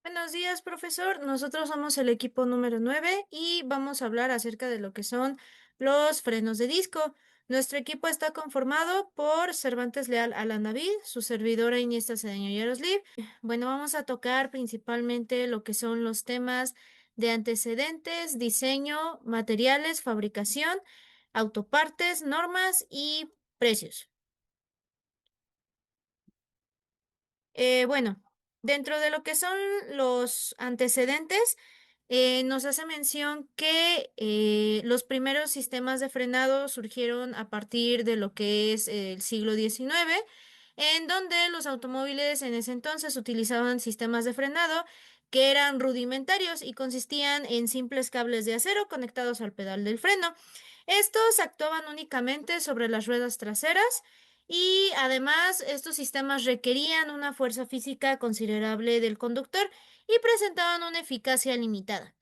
Buenos días, profesor. Nosotros somos el equipo número 9 y vamos a hablar acerca de lo que son los frenos de disco. Nuestro equipo está conformado por Cervantes Leal Alan David, su servidora Iniesta Cedeño Yaroslив. Bueno, vamos a tocar principalmente lo que son los temas de antecedentes, diseño, materiales, fabricación, autopartes, normas y precios. Bueno, dentro de lo que son los antecedentes, nos hace mención que los primeros sistemas de frenado surgieron a partir de lo que es el siglo XIX, en donde los automóviles en ese entonces utilizaban sistemas de frenado que eran rudimentarios y consistían en simples cables de acero conectados al pedal del freno. Estos actuaban únicamente sobre las ruedas traseras y además estos sistemas requerían una fuerza física considerable del conductor y presentaban una eficacia limitada.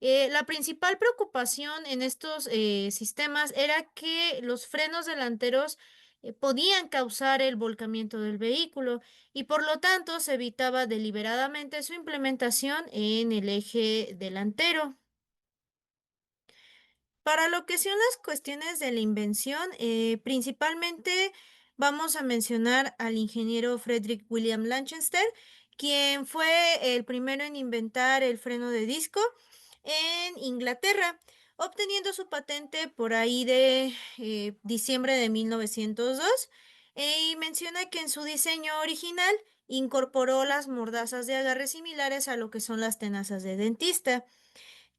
La principal preocupación en estos sistemas era que los frenos delanteros podían causar el volcamiento del vehículo y por lo tanto se evitaba deliberadamente su implementación en el eje delantero. Para lo que son las cuestiones de la invención, principalmente vamos a mencionar al ingeniero Frederick William Lanchester, quien fue el primero en inventar el freno de disco en Inglaterra, obteniendo su patente por ahí de diciembre de 1902, y menciona que en su diseño original incorporó las mordazas de agarre similares a lo que son las tenazas de dentista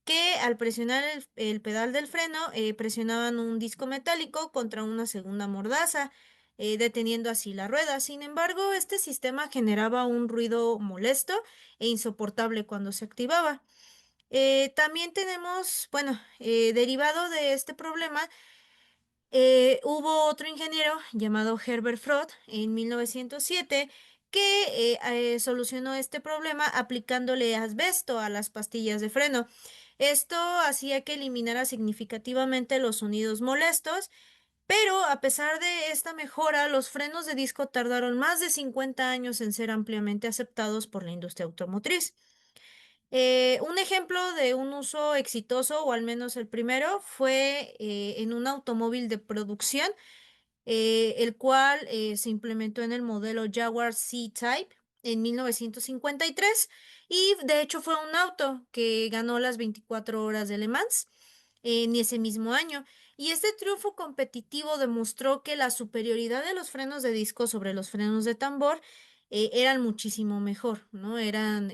que al presionar el pedal del freno presionaban un disco metálico contra una segunda mordaza, deteniendo así la rueda. Sin embargo, este sistema generaba un ruido molesto e insoportable cuando se activaba. También tenemos, bueno, derivado de este problema, hubo otro ingeniero llamado Herbert Froth en 1907 que solucionó este problema aplicándole asbesto a las pastillas de freno. Esto hacía que eliminara significativamente los sonidos molestos, pero a pesar de esta mejora, los frenos de disco tardaron más de 50 años en ser ampliamente aceptados por la industria automotriz. Un ejemplo de un uso exitoso, o al menos el primero, fue en un automóvil de producción, el cual se implementó en el modelo Jaguar C-Type en 1953 y de hecho fue un auto que ganó las 24 horas de Le Mans en ese mismo año. Y este triunfo competitivo demostró que la superioridad de los frenos de disco sobre los frenos de tambor eran muchísimo mejor, ¿no? Eran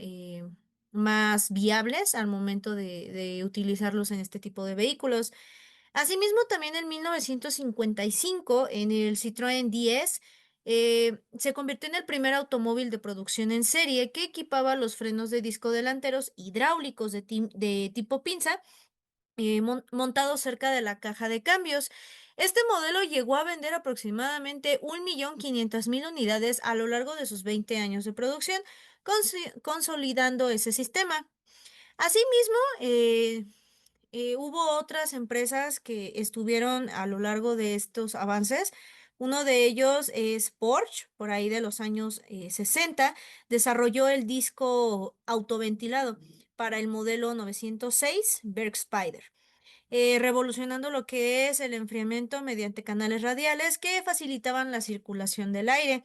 más viables al momento de utilizarlos en este tipo de vehículos. Asimismo, también en 1955, en el Citroën DS, se convirtió en el primer automóvil de producción en serie que equipaba los frenos de disco delanteros hidráulicos de tipo pinza montado cerca de la caja de cambios. Este modelo llegó a vender aproximadamente 1.500.000 unidades a lo largo de sus 20 años de producción, consolidando ese sistema. Asimismo, hubo otras empresas que estuvieron a lo largo de estos avances. Uno de ellos es Porsche, por ahí de los años 60, desarrolló el disco autoventilado para el modelo 906 Bergspider, revolucionando lo que es el enfriamiento mediante canales radiales que facilitaban la circulación del aire.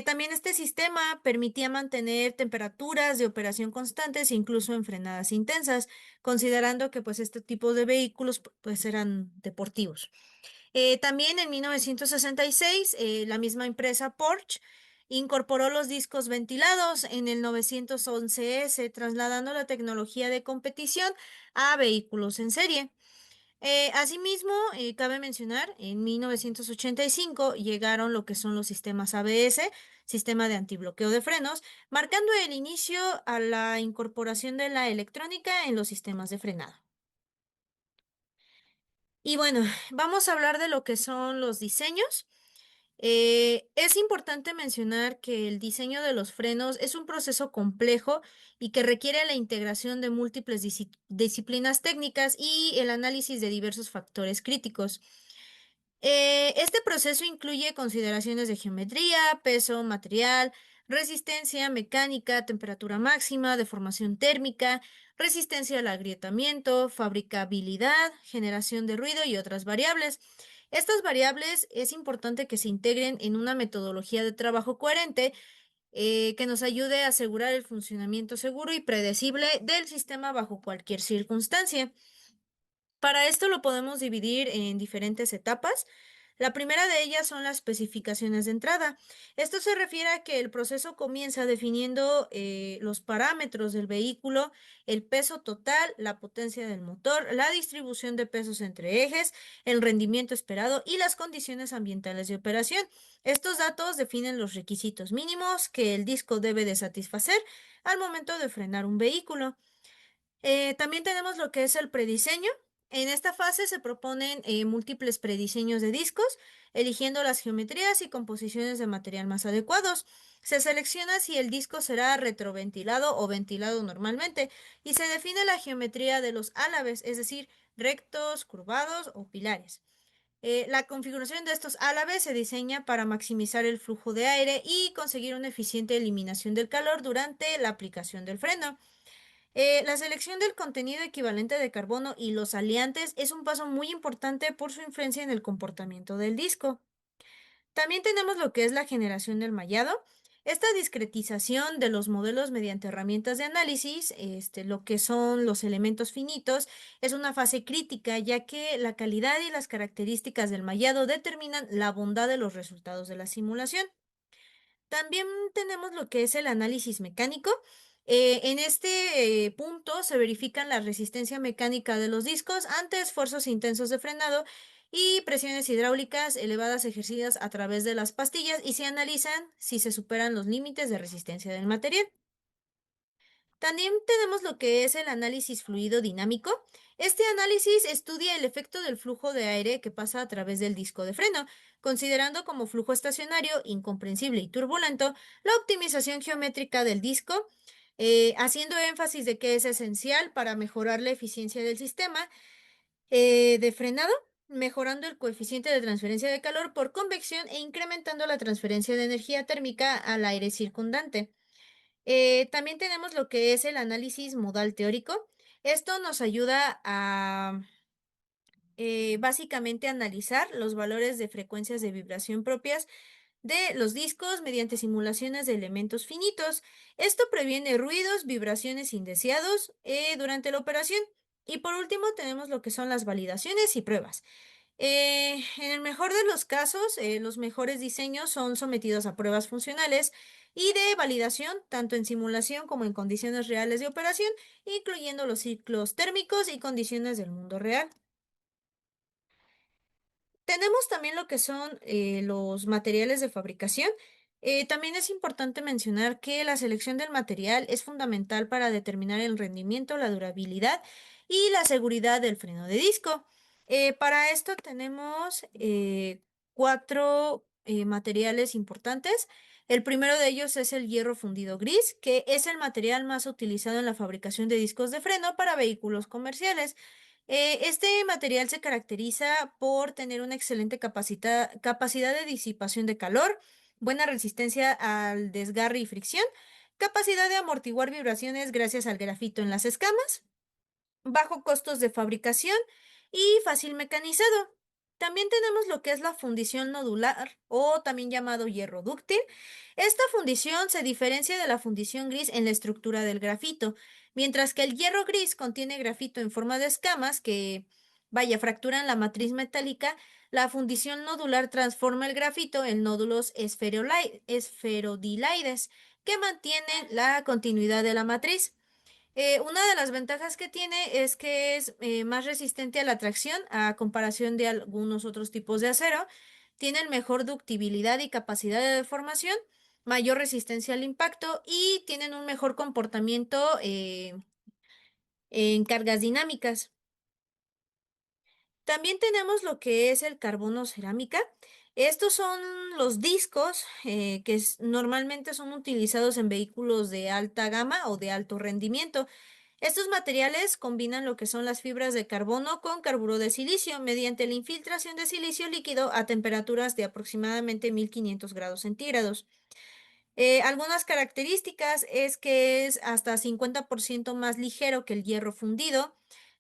También este sistema permitía mantener temperaturas de operación constantes, incluso en frenadas intensas, considerando que pues este tipo de vehículos pues eran deportivos. También en 1966, la misma empresa Porsche incorporó los discos ventilados en el 911S, trasladando la tecnología de competición a vehículos en serie. Asimismo, cabe mencionar, en 1985 llegaron lo que son los sistemas ABS, sistema de antibloqueo de frenos, marcando el inicio a la incorporación de la electrónica en los sistemas de frenado. Y bueno, vamos a hablar de lo que son los diseños. Es importante mencionar que el diseño de los frenos es un proceso complejo y que requiere la integración de múltiples disciplinas técnicas y el análisis de diversos factores críticos. Este proceso incluye consideraciones de geometría, peso, material, resistencia mecánica, temperatura máxima, deformación térmica, resistencia al agrietamiento, fabricabilidad, generación de ruido y otras variables. Estas variables es importante que se integren en una metodología de trabajo coherente que nos ayude a asegurar el funcionamiento seguro y predecible del sistema bajo cualquier circunstancia. Para esto lo podemos dividir en diferentes etapas. La primera de ellas son las especificaciones de entrada. Esto se refiere a que el proceso comienza definiendo los parámetros del vehículo, el peso total, la potencia del motor, la distribución de pesos entre ejes, el rendimiento esperado y las condiciones ambientales de operación. Estos datos definen los requisitos mínimos que el disco debe de satisfacer al momento de frenar un vehículo. También tenemos lo que es el prediseño. En esta fase se proponen múltiples prediseños de discos, eligiendo las geometrías y composiciones de material más adecuados. Se selecciona si el disco será retroventilado o ventilado normalmente y se define la geometría de los álabes, es decir, rectos, curvados o pilares. La configuración de estos álabes se diseña para maximizar el flujo de aire y conseguir una eficiente eliminación del calor durante la aplicación del freno. La selección del contenido equivalente de carbono y los aliantes es un paso muy importante por su influencia en el comportamiento del disco. También tenemos lo que es la generación del mallado. Esta discretización de los modelos mediante herramientas de análisis, lo que son los elementos finitos, es una fase crítica, ya que la calidad y las características del mallado determinan la bondad de los resultados de la simulación. También tenemos lo que es el análisis mecánico. En este punto se verifican la resistencia mecánica de los discos ante esfuerzos intensos de frenado y presiones hidráulicas elevadas ejercidas a través de las pastillas y se analizan si se superan los límites de resistencia del material. También tenemos lo que es el análisis fluido dinámico. Este análisis estudia el efecto del flujo de aire que pasa a través del disco de freno, considerando como flujo estacionario, incomprensible y turbulento la optimización geométrica del disco, haciendo énfasis de que es esencial para mejorar la eficiencia del sistema de frenado, mejorando el coeficiente de transferencia de calor por convección e incrementando la transferencia de energía térmica al aire circundante. También tenemos lo que es el análisis modal teórico. Esto nos ayuda a básicamente analizar los valores de frecuencias de vibración propias de los discos mediante simulaciones de elementos finitos. Esto previene ruidos, vibraciones indeseados durante la operación. Y por último tenemos lo que son las validaciones y pruebas. En el mejor de los casos, los mejores diseños son sometidos a pruebas funcionales y de validación, tanto en simulación como en condiciones reales de operación, incluyendo los ciclos térmicos y condiciones del mundo real. Tenemos también lo que son los materiales de fabricación. También es importante mencionar que la selección del material es fundamental para determinar el rendimiento, la durabilidad y la seguridad del freno de disco. Para esto tenemos cuatro materiales importantes. El primero de ellos es el hierro fundido gris, que es el material más utilizado en la fabricación de discos de freno para vehículos comerciales. Este material se caracteriza por tener una excelente capacidad de disipación de calor, buena resistencia al desgarre y fricción, capacidad de amortiguar vibraciones gracias al grafito en las escamas, bajo costos de fabricación y fácil mecanizado. También tenemos lo que es la fundición nodular o también llamado hierro dúctil. Esta fundición se diferencia de la fundición gris en la estructura del grafito, mientras que el hierro gris contiene grafito en forma de escamas que, vaya, fracturan la matriz metálica. La fundición nodular transforma el grafito en nódulos esferodiloides que mantienen la continuidad de la matriz. Una de las ventajas que tiene es que es más resistente a la tracción a comparación de algunos otros tipos de acero. Tienen mejor ductibilidad y capacidad de deformación, mayor resistencia al impacto y tienen un mejor comportamiento en cargas dinámicas. También tenemos lo que es el carbono cerámica. Estos son los discos que normalmente son utilizados en vehículos de alta gama o de alto rendimiento. Estos materiales combinan lo que son las fibras de carbono con carburo de silicio mediante la infiltración de silicio líquido a temperaturas de aproximadamente 1500 grados centígrados. Algunas características es que es hasta 50% más ligero que el hierro fundido,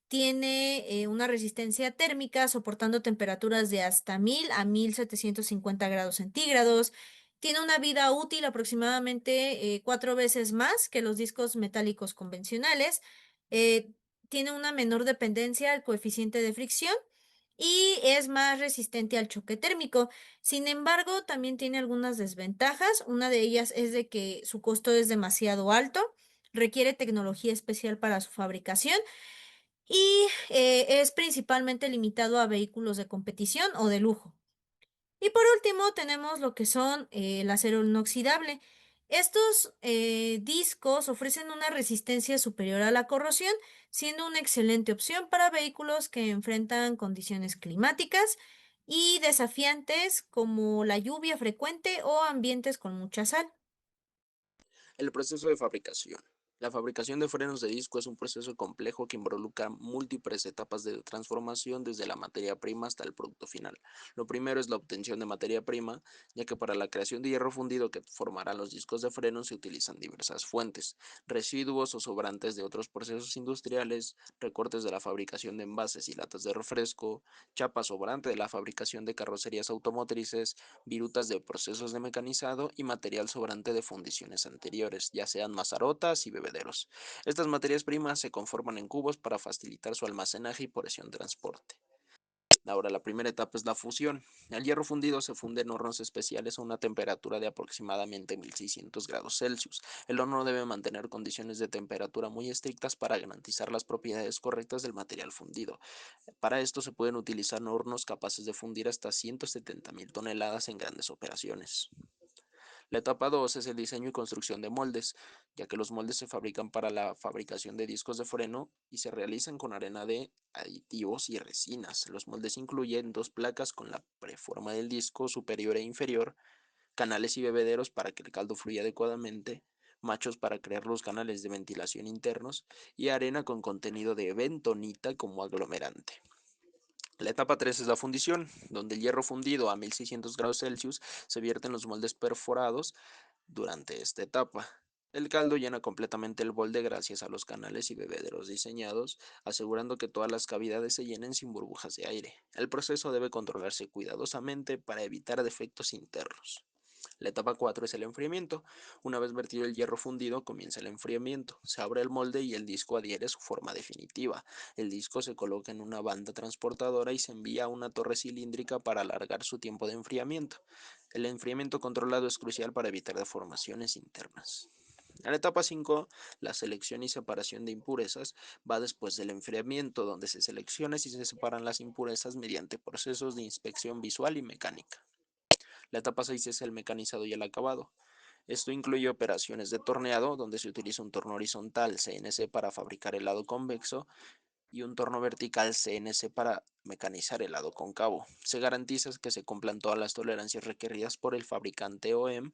tiene una resistencia térmica soportando temperaturas de hasta 1000 a 1750 grados centígrados, tiene una vida útil aproximadamente 4 veces más que los discos metálicos convencionales, eh, tiene una menor dependencia al coeficiente de fricción y es más resistente al choque térmico. Sin embargo, también tiene algunas desventajas. Una de ellas es de que su costo es demasiado alto, requiere tecnología especial para su fabricación y es principalmente limitado a vehículos de competición o de lujo. Y por último, tenemos lo que son el acero inoxidable. Estos discos ofrecen una resistencia superior a la corrosión, siendo una excelente opción para vehículos que enfrentan condiciones climáticas y desafiantes como la lluvia frecuente o ambientes con mucha sal. El proceso de fabricación. La fabricación de frenos de disco es un proceso complejo que involucra múltiples etapas de transformación desde la materia prima hasta el producto final. Lo primero es la obtención de materia prima, ya que para la creación de hierro fundido que formará los discos de freno se utilizan diversas fuentes, residuos o sobrantes de otros procesos industriales, recortes de la fabricación de envases y latas de refresco, chapa sobrante de la fabricación de carrocerías automotrices, virutas de procesos de mecanizado y material sobrante de fundiciones anteriores, ya sean mazarotas y bebederos. Estas materias primas se conforman en cubos para facilitar su almacenaje y por eso en transporte. Ahora, la primera etapa es la fusión. El hierro fundido se funde en hornos especiales a una temperatura de aproximadamente 1600 grados Celsius. El horno debe mantener condiciones de temperatura muy estrictas para garantizar las propiedades correctas del material fundido. Para esto se pueden utilizar hornos capaces de fundir hasta 170.000 toneladas en grandes operaciones. La etapa 2 es el diseño y construcción de moldes, ya que los moldes se fabrican para la fabricación de discos de freno y se realizan con arena de aditivos y resinas. Los moldes incluyen dos placas con la preforma del disco superior e inferior, canales y bebederos para que el caldo fluya adecuadamente, machos para crear los canales de ventilación internos y arena con contenido de bentonita como aglomerante. La etapa 3 es la fundición, donde el hierro fundido a 1600 grados Celsius se vierte en los moldes perforados durante esta etapa. El caldo llena completamente el molde gracias a los canales y bebederos diseñados, asegurando que todas las cavidades se llenen sin burbujas de aire. El proceso debe controlarse cuidadosamente para evitar defectos internos. La etapa 4 es el enfriamiento. Una vez vertido el hierro fundido, comienza el enfriamiento. Se abre el molde y el disco adhiere su forma definitiva. El disco se coloca en una banda transportadora y se envía a una torre cilíndrica para alargar su tiempo de enfriamiento. El enfriamiento controlado es crucial para evitar deformaciones internas. En la etapa 5, la selección y separación de impurezas va después del enfriamiento, donde se selecciona y se separan las impurezas mediante procesos de inspección visual y mecánica. La etapa 6 es el mecanizado y el acabado. Esto incluye operaciones de torneado, donde se utiliza un torno horizontal CNC para fabricar el lado convexo y un torno vertical CNC para mecanizar el lado cóncavo. Se garantiza que se cumplan todas las tolerancias requeridas por el fabricante OEM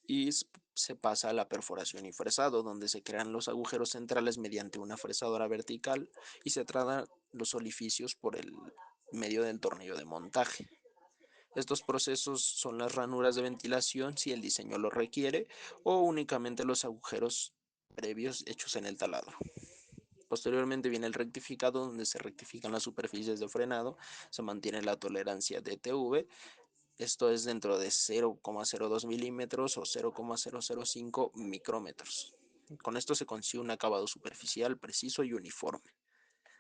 y se pasa a la perforación y fresado, donde se crean los agujeros centrales mediante una fresadora vertical y se tratan los orificios por el medio del tornillo de montaje. Estos procesos son las ranuras de ventilación si el diseño lo requiere o únicamente los agujeros previos hechos en el taladro. Posteriormente viene el rectificado, donde se rectifican las superficies de frenado, se mantiene la tolerancia de TV, esto es dentro de 0,02 milímetros o 0,005 micrómetros. Con esto se consigue un acabado superficial preciso y uniforme.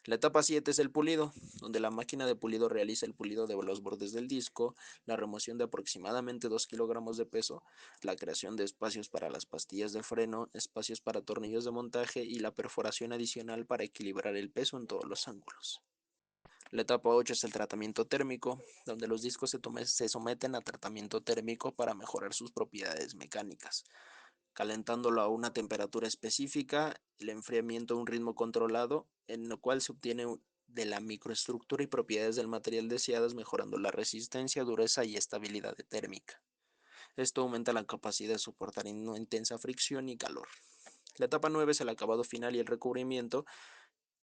La etapa 7 es el pulido, donde la máquina de pulido realiza el pulido de los bordes del disco, la remoción de aproximadamente 2 kilogramos de peso, la creación de espacios para las pastillas de freno, espacios para tornillos de montaje y la perforación adicional para equilibrar el peso en todos los ángulos. La etapa 8 es el tratamiento térmico, donde los discos se someten a tratamiento térmico para mejorar sus propiedades mecánicas, calentándolo a una temperatura específica, el enfriamiento a un ritmo controlado, en lo cual se obtiene de la microestructura y propiedades del material deseadas, mejorando la resistencia, dureza y estabilidad térmica. Esto aumenta la capacidad de soportar una intensa fricción y calor. La etapa 9 es el acabado final y el recubrimiento,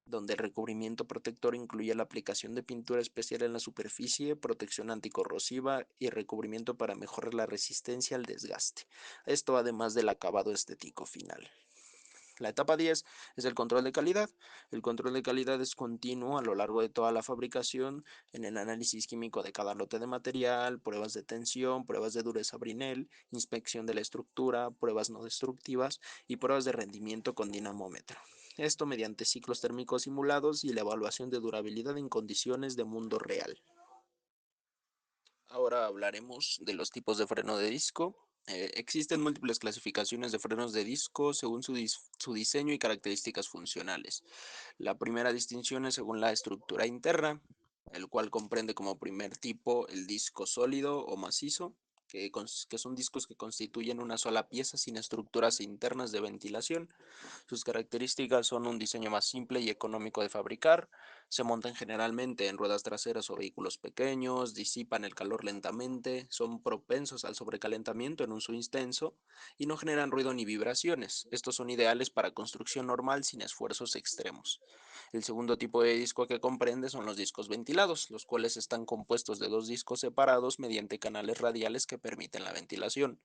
donde el recubrimiento protector incluye la aplicación de pintura especial en la superficie, protección anticorrosiva y recubrimiento para mejorar la resistencia al desgaste. Esto además del acabado estético final. La etapa 10 es el control de calidad. El control de calidad es continuo a lo largo de toda la fabricación en el análisis químico de cada lote de material, pruebas de tensión, pruebas de dureza Brinell, inspección de la estructura, pruebas no destructivas y pruebas de rendimiento con dinamómetro. Esto mediante ciclos térmicos simulados y la evaluación de durabilidad en condiciones de mundo real. Ahora hablaremos de los tipos de freno de disco. Existen múltiples clasificaciones de frenos de disco según su diseño y características funcionales. La primera distinción es según la estructura interna, el cual comprende como primer tipo el disco sólido o macizo, que son discos que constituyen una sola pieza sin estructuras internas de ventilación. Sus características son un diseño más simple y económico de fabricar, se montan generalmente en ruedas traseras o vehículos pequeños, disipan el calor lentamente, son propensos al sobrecalentamiento en uso intenso y no generan ruido ni vibraciones. Estos son ideales para construcción normal sin esfuerzos extremos. El segundo tipo de disco que comprende son los discos ventilados, los cuales están compuestos de dos discos separados mediante canales radiales que permiten la ventilación.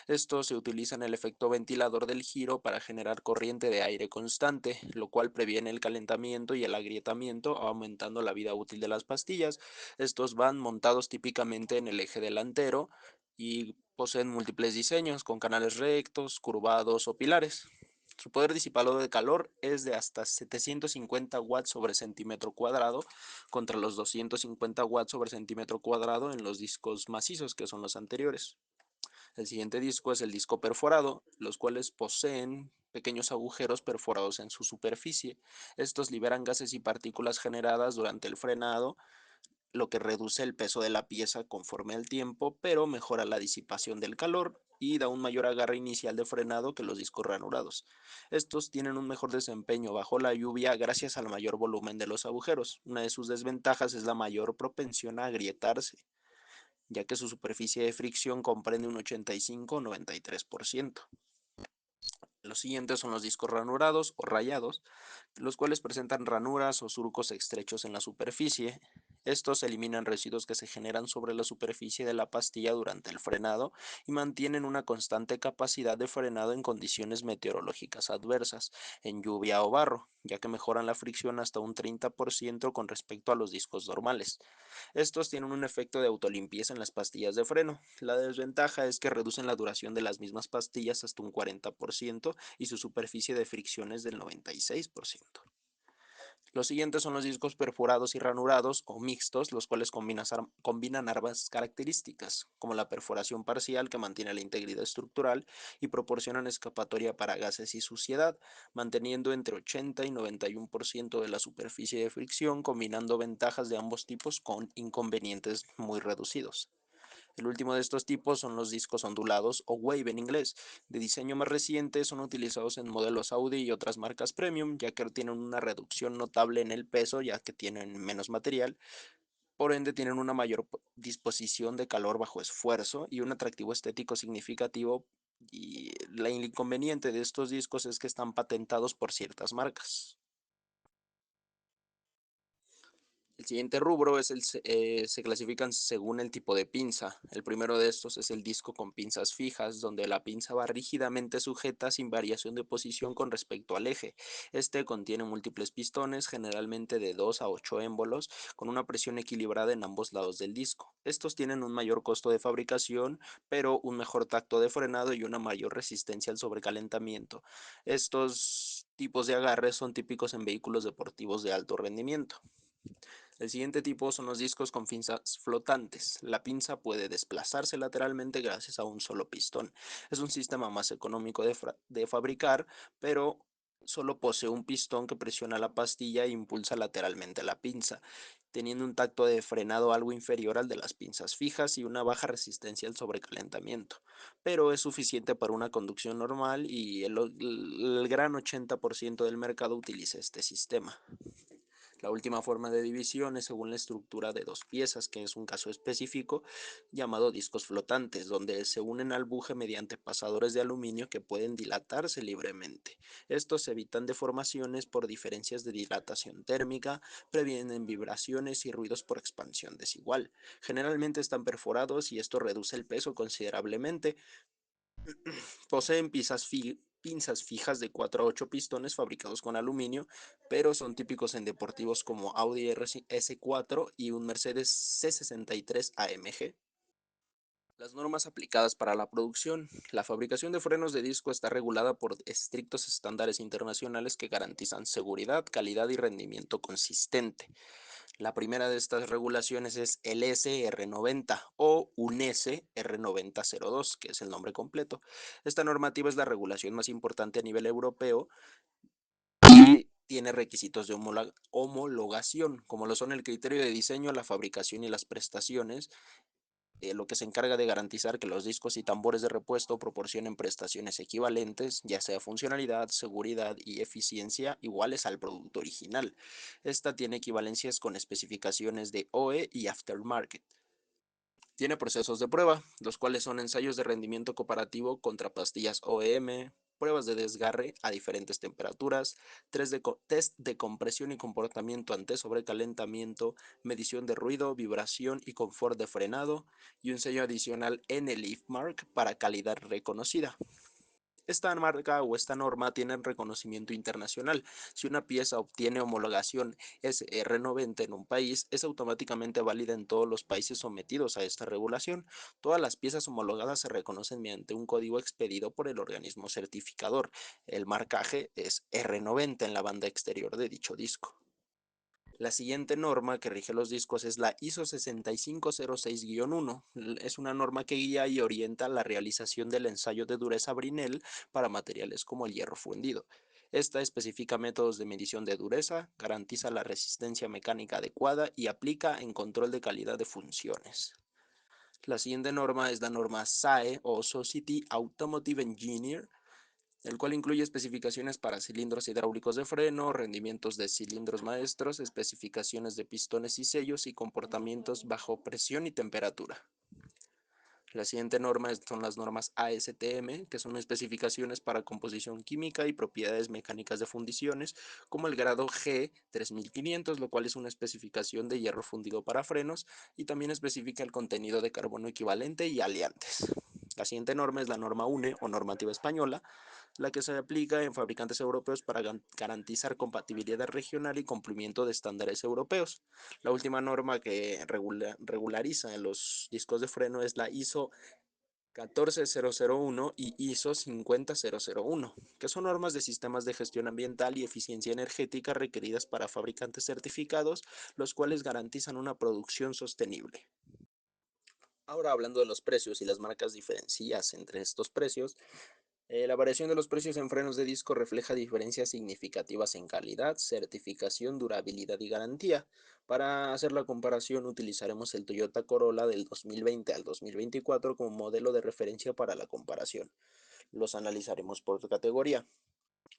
Estos se utilizan el efecto ventilador del giro para generar corriente de aire constante, lo cual previene el calentamiento y el agrietamiento, aumentando la vida útil de las pastillas. Estos van montados típicamente en el eje delantero y poseen múltiples diseños con canales rectos, curvados o pilares. Su poder disipador de calor es de hasta 750 watts sobre centímetro cuadrado contra los 250 watts sobre centímetro cuadrado en los discos macizos que son los anteriores. El siguiente disco es el disco perforado, los cuales poseen pequeños agujeros perforados en su superficie. Estos liberan gases y partículas generadas durante el frenado, lo que reduce el peso de la pieza conforme al tiempo, pero mejora la disipación del calor y da un mayor agarre inicial de frenado que los discos ranurados. Estos tienen un mejor desempeño bajo la lluvia gracias al mayor volumen de los agujeros. Una de sus desventajas es la mayor propensión a agrietarse, ya que su superficie de fricción comprende un 85-93%. Los siguientes son los discos ranurados o rayados, los cuales presentan ranuras o surcos estrechos en la superficie. Estos eliminan residuos que se generan sobre la superficie de la pastilla durante el frenado y mantienen una constante capacidad de frenado en condiciones meteorológicas adversas, en lluvia o barro, ya que mejoran la fricción hasta un 30% con respecto a los discos normales. Estos tienen un efecto de autolimpieza en las pastillas de freno. La desventaja es que reducen la duración de las mismas pastillas hasta un 40% y su superficie de fricción es del 96%. Los siguientes son los discos perforados y ranurados o mixtos, los cuales combinan ambas características, como la perforación parcial que mantiene la integridad estructural y proporcionan escapatoria para gases y suciedad, manteniendo entre 80 y 91% de la superficie de fricción, combinando ventajas de ambos tipos con inconvenientes muy reducidos. El último de estos tipos son los discos ondulados o wave en inglés. De diseño más reciente, son utilizados en modelos Audi y otras marcas premium, ya que tienen una reducción notable en el peso, ya que tienen menos material. Por ende, tienen una mayor disposición de calor bajo esfuerzo y un atractivo estético significativo. Y el inconveniente de estos discos es que están patentados por ciertas marcas. El siguiente rubro es se clasifican según el tipo de pinza. El primero de estos es el disco con pinzas fijas, donde la pinza va rígidamente sujeta sin variación de posición con respecto al eje. Este contiene múltiples pistones, generalmente de 2 a 8 émbolos, con una presión equilibrada en ambos lados del disco. Estos tienen un mayor costo de fabricación, pero un mejor tacto de frenado y una mayor resistencia al sobrecalentamiento. Estos tipos de agarres son típicos en vehículos deportivos de alto rendimiento. El siguiente tipo son los discos con pinzas flotantes. La pinza puede desplazarse lateralmente gracias a un solo pistón. Es un sistema más económico de fabricar, pero solo posee un pistón que presiona la pastilla e impulsa lateralmente la pinza, teniendo un tacto de frenado algo inferior al de las pinzas fijas y una baja resistencia al sobrecalentamiento, pero es suficiente para una conducción normal y el gran 80% del mercado utiliza este sistema. La última forma de división es según la estructura de dos piezas, que es un caso específico llamado discos flotantes, donde se unen al buje mediante pasadores de aluminio que pueden dilatarse libremente. Estos evitan deformaciones por diferencias de dilatación térmica, previenen vibraciones y ruidos por expansión desigual. Generalmente están perforados y esto reduce el peso considerablemente. Poseen pinzas fijas de 4 a 8 pistones fabricados con aluminio, pero son típicos en deportivos como Audi RS4 y un Mercedes C63 AMG. Las normas aplicadas para la producción. La fabricación de frenos de disco está regulada por estrictos estándares internacionales que garantizan seguridad, calidad y rendimiento consistente. La primera de estas regulaciones es el SR90 o UNESE R9002, que es el nombre completo. Esta normativa es la regulación más importante a nivel europeo y tiene requisitos de homologación, como lo son el criterio de diseño, la fabricación y las prestaciones, lo que se encarga de garantizar que los discos y tambores de repuesto proporcionen prestaciones equivalentes, ya sea funcionalidad, seguridad y eficiencia iguales al producto original. Esta tiene equivalencias con especificaciones de OE y Aftermarket. Tiene procesos de prueba, los cuales son ensayos de rendimiento comparativo contra pastillas OEM, pruebas de desgarre a diferentes temperaturas, test de compresión y comportamiento ante sobrecalentamiento, medición de ruido, vibración y confort de frenado, y un sello adicional en el IFMARC para calidad reconocida. Esta marca o esta norma tiene reconocimiento internacional. Si una pieza obtiene homologación SR90 en un país, es automáticamente válida en todos los países sometidos a esta regulación. Todas las piezas homologadas se reconocen mediante un código expedido por el organismo certificador. El marcaje es R90 en la banda exterior de dicho disco. La siguiente norma que rige los discos es la ISO 6506-1. Es una norma que guía y orienta la realización del ensayo de dureza Brinell para materiales como el hierro fundido. Esta especifica métodos de medición de dureza, garantiza la resistencia mecánica adecuada y aplica en control de calidad de funciones. La siguiente norma es la norma SAE o Society Automotive Engineer, el cual incluye especificaciones para cilindros hidráulicos de freno, rendimientos de cilindros maestros, especificaciones de pistones y sellos y comportamientos bajo presión y temperatura. La siguiente norma son las normas ASTM, que son especificaciones para composición química y propiedades mecánicas de fundiciones, como el grado G3500, lo cual es una especificación de hierro fundido para frenos, y también especifica el contenido de carbono equivalente y aliantes. La siguiente norma es la norma UNE o normativa española, la que se aplica en fabricantes europeos para garantizar compatibilidad regional y cumplimiento de estándares europeos. La última norma que regulariza en los discos de freno es la ISO 14001 y ISO 50001, que son normas de sistemas de gestión ambiental y eficiencia energética requeridas para fabricantes certificados, los cuales garantizan una producción sostenible. Ahora, hablando de los precios y las marcas diferenciadas entre estos precios, la variación de los precios en frenos de disco refleja diferencias significativas en calidad, certificación, durabilidad y garantía. Para hacer la comparación, utilizaremos el Toyota Corolla del 2020 al 2024 como modelo de referencia para la comparación. Los analizaremos por categoría.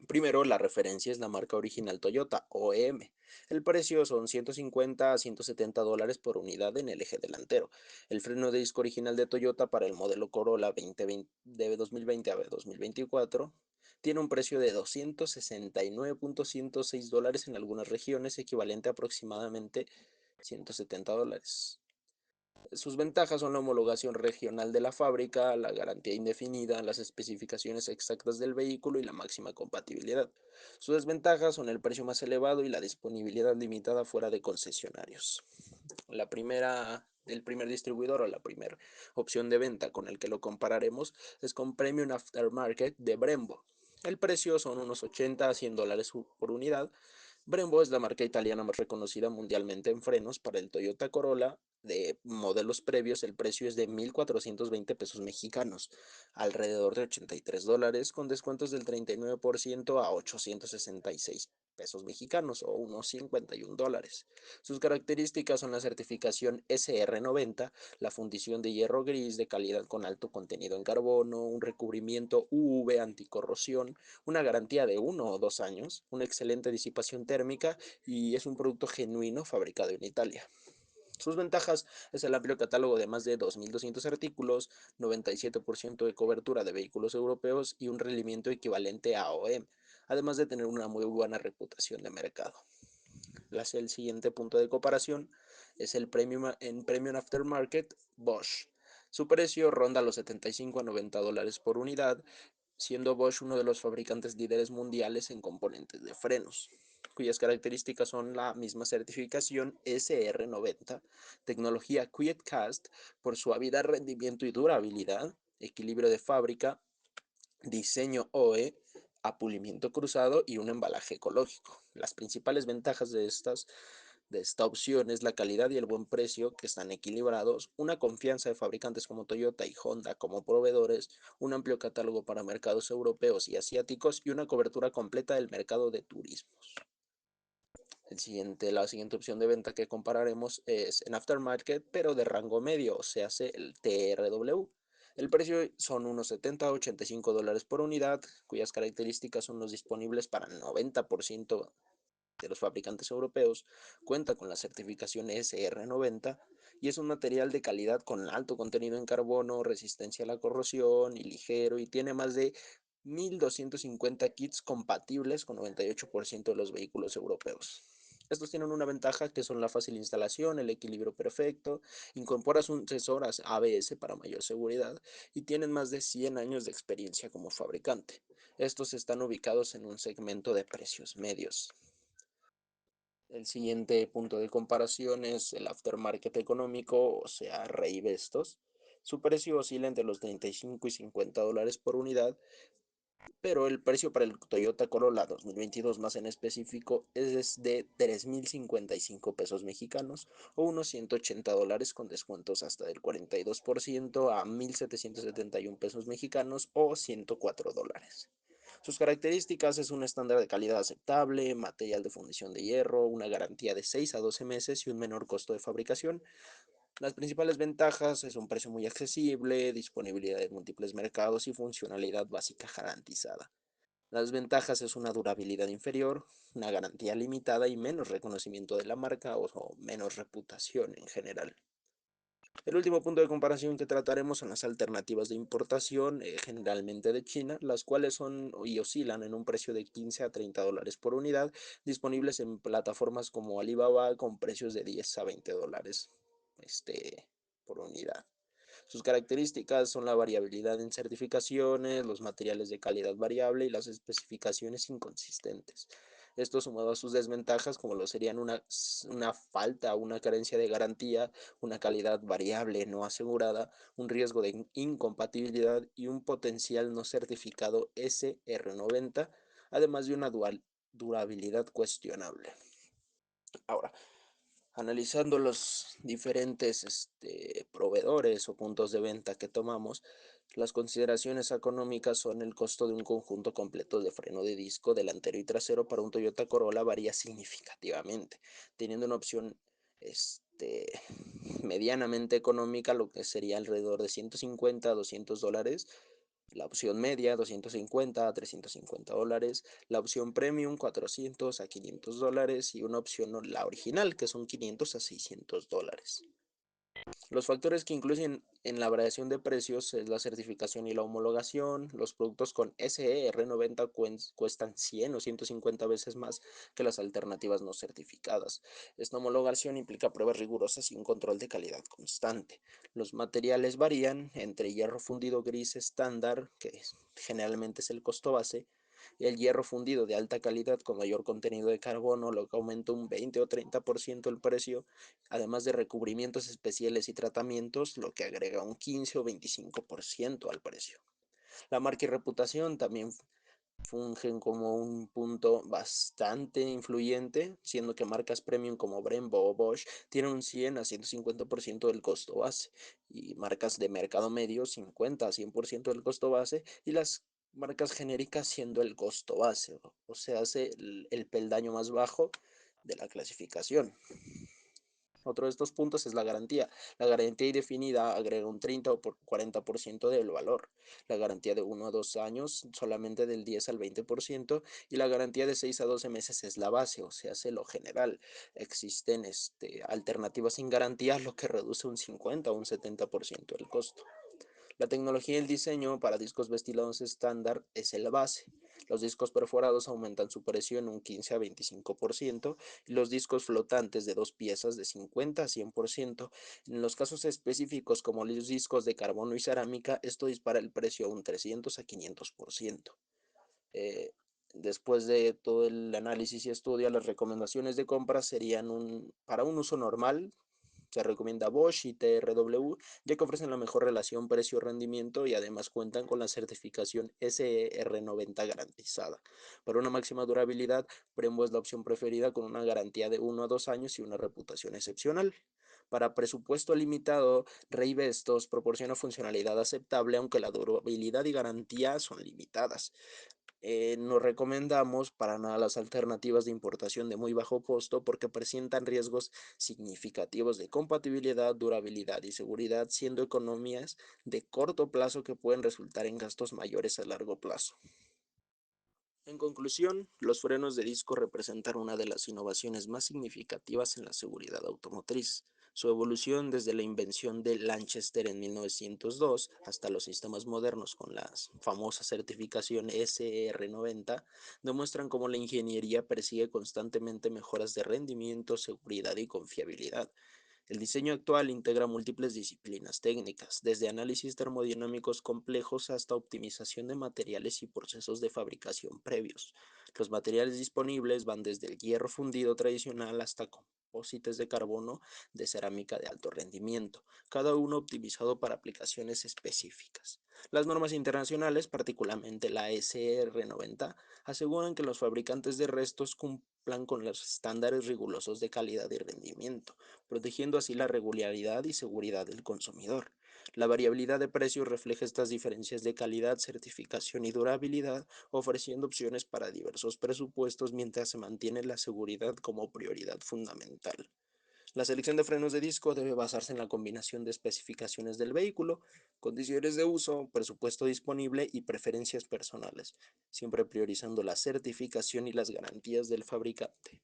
Primero, la referencia es la marca original Toyota, OEM. El precio son 150 a 170 dólares por unidad en el eje delantero. El freno de disco original de Toyota para el modelo Corolla 2020, de 2020 a 2024 tiene un precio de 269.106 dólares en algunas regiones, equivalente a aproximadamente 170 dólares. Sus ventajas son la homologación regional de la fábrica, la garantía indefinida, las especificaciones exactas del vehículo y la máxima compatibilidad. Sus desventajas son el precio más elevado y la disponibilidad limitada fuera de concesionarios. El primer distribuidor o la primera opción de venta con el que lo compararemos es con Premium Aftermarket de Brembo. El precio son unos 80 a 100 dólares por unidad. Brembo es la marca italiana más reconocida mundialmente en frenos. Para el Toyota Corolla de modelos previos, el precio es de 1,420 pesos mexicanos, alrededor de 83 dólares, con descuentos del 39% a 866 pesos mexicanos o unos 51 dólares. Sus características son la certificación SR90, la fundición de hierro gris de calidad con alto contenido en carbono, un recubrimiento UV anticorrosión, una garantía de 1 o 2 años, una excelente disipación térmica y es un producto genuino fabricado en Italia. Sus ventajas es el amplio catálogo de más de 2.200 artículos, 97% de cobertura de vehículos europeos y un rendimiento equivalente a OEM, además de tener una muy buena reputación de mercado. El siguiente punto de comparación es el Premium Aftermarket Bosch. Su precio ronda los 75 a $90 por unidad, siendo Bosch uno de los fabricantes líderes mundiales en componentes de frenos, cuyas características son la misma certificación SR90, tecnología QuietCast por suavidad, rendimiento y durabilidad, equilibrio de fábrica, diseño OE, apulimiento cruzado y un embalaje ecológico. Las principales ventajas de esta opción es la calidad y el buen precio, que están equilibrados, una confianza de fabricantes como Toyota y Honda como proveedores, un amplio catálogo para mercados europeos y asiáticos y una cobertura completa del mercado de turismos. La siguiente opción de venta que compararemos es en aftermarket, pero de rango medio, o sea, el TRW. El precio son unos 70 a $85 por unidad, cuyas características son los disponibles para el 90% de los fabricantes europeos. Cuenta con la certificación SR90 y es un material de calidad con alto contenido en carbono, resistencia a la corrosión y ligero, y tiene más de 1.250 kits compatibles con 98% de los vehículos europeos. Estos tienen una ventaja, que son la fácil instalación, el equilibrio perfecto, incorpora sucesoras ABS para mayor seguridad y tienen más de 100 años de experiencia como fabricante. Estos están ubicados en un segmento de precios medios. El siguiente punto de comparación es el aftermarket económico, o sea, Rey Vestos. Su precio oscila entre los 35 y $50 por unidad, pero el precio para el Toyota Corolla 2022 más en específico es de 3.055 pesos mexicanos o unos $180 con descuentos hasta del 42% a 1.771 pesos mexicanos o $104. Sus características es un estándar de calidad aceptable, material de fundición de hierro, una garantía de 6 a 12 meses y un menor costo de fabricación. Las principales ventajas es un precio muy accesible, disponibilidad de múltiples mercados y funcionalidad básica garantizada. Las ventajas es una durabilidad inferior, una garantía limitada y menos reconocimiento de la marca o menos reputación en general. El último punto de comparación que trataremos son las alternativas de importación, generalmente de China, las cuales son y oscilan en un precio de 15 a $30 por unidad, disponibles en plataformas como Alibaba con precios de 10 a $20 por unidad. Sus características son la variabilidad en certificaciones, los materiales de calidad variable y las especificaciones inconsistentes. Esto sumado a sus desventajas, como lo serían una falta o una carencia de garantía, una calidad variable no asegurada, un riesgo de incompatibilidad y un potencial no certificado SR90, además de una durabilidad cuestionable. Ahora, analizando los diferentes proveedores o puntos de venta que tomamos, las consideraciones económicas son: el costo de un conjunto completo de freno de disco delantero y trasero para un Toyota Corolla varía significativamente, teniendo una opción medianamente económica, lo que sería alrededor de 150 a $200, la opción media $250 a $350, la opción premium $400 a $500 y una opción la original, que son $500 a $600. Los factores que incluyen en la variación de precios es la certificación y la homologación. Los productos con SER90 cuestan 100 o 150 veces más que las alternativas no certificadas. Esta homologación implica pruebas rigurosas y un control de calidad constante. Los materiales varían entre hierro fundido gris estándar, que generalmente es el costo base, y el hierro fundido de alta calidad con mayor contenido de carbono, lo que aumenta un 20 o 30% el precio, además de recubrimientos especiales y tratamientos, lo que agrega un 15 o 25% al precio. La marca y reputación también fungen como un punto bastante influyente, siendo que marcas premium como Brembo o Bosch tienen un 100 a 150% del costo base, y marcas de mercado medio 50 a 100% del costo base, y las marcas genéricas siendo el costo base, o sea, hace el peldaño más bajo de la clasificación. Otro de estos puntos es la garantía. La garantía indefinida agrega un 30 o 40% del valor. La garantía de 1 a 2 años solamente del 10 al 20% y la garantía de 6 a 12 meses es la base, o sea, hace lo general. Existen alternativas sin garantía, lo que reduce un 50 o un 70% el costo. La tecnología y el diseño para discos vestilados estándar es el base. Los discos perforados aumentan su precio en un 15 a 25% y los discos flotantes de 2 piezas de 50 a 100%. En los casos específicos como los discos de carbono y cerámica, esto dispara el precio a un 300 a 500%. Eh, Después de todo el análisis y estudio, las recomendaciones de compra serían para un uso normal. Se recomienda Bosch y TRW, ya que ofrecen la mejor relación precio-rendimiento y además cuentan con la certificación SER90 garantizada. Para una máxima durabilidad, Brembo es la opción preferida con una garantía de 1 a 2 años y una reputación excepcional. Para presupuesto limitado, Rey Vestos proporciona funcionalidad aceptable, aunque la durabilidad y garantía son limitadas. No recomendamos para nada las alternativas de importación de muy bajo costo porque presentan riesgos significativos de compatibilidad, durabilidad y seguridad, siendo economías de corto plazo que pueden resultar en gastos mayores a largo plazo. En conclusión, los frenos de disco representan una de las innovaciones más significativas en la seguridad automotriz. Su evolución desde la invención de Lanchester en 1902 hasta los sistemas modernos con la famosa certificación SR90 demuestran cómo la ingeniería persigue constantemente mejoras de rendimiento, seguridad y confiabilidad. El diseño actual integra múltiples disciplinas técnicas, desde análisis termodinámicos complejos hasta optimización de materiales y procesos de fabricación previos. Los materiales disponibles van desde el hierro fundido tradicional hasta composites de carbono de cerámica de alto rendimiento, cada uno optimizado para aplicaciones específicas. Las normas internacionales, particularmente la SR90, aseguran que los fabricantes de restos cumplan con los estándares rigurosos de calidad y rendimiento, protegiendo así la regularidad y seguridad del consumidor. La variabilidad de precios refleja estas diferencias de calidad, certificación y durabilidad, ofreciendo opciones para diversos presupuestos mientras se mantiene la seguridad como prioridad fundamental. La selección de frenos de disco debe basarse en la combinación de especificaciones del vehículo, condiciones de uso, presupuesto disponible y preferencias personales, siempre priorizando la certificación y las garantías del fabricante.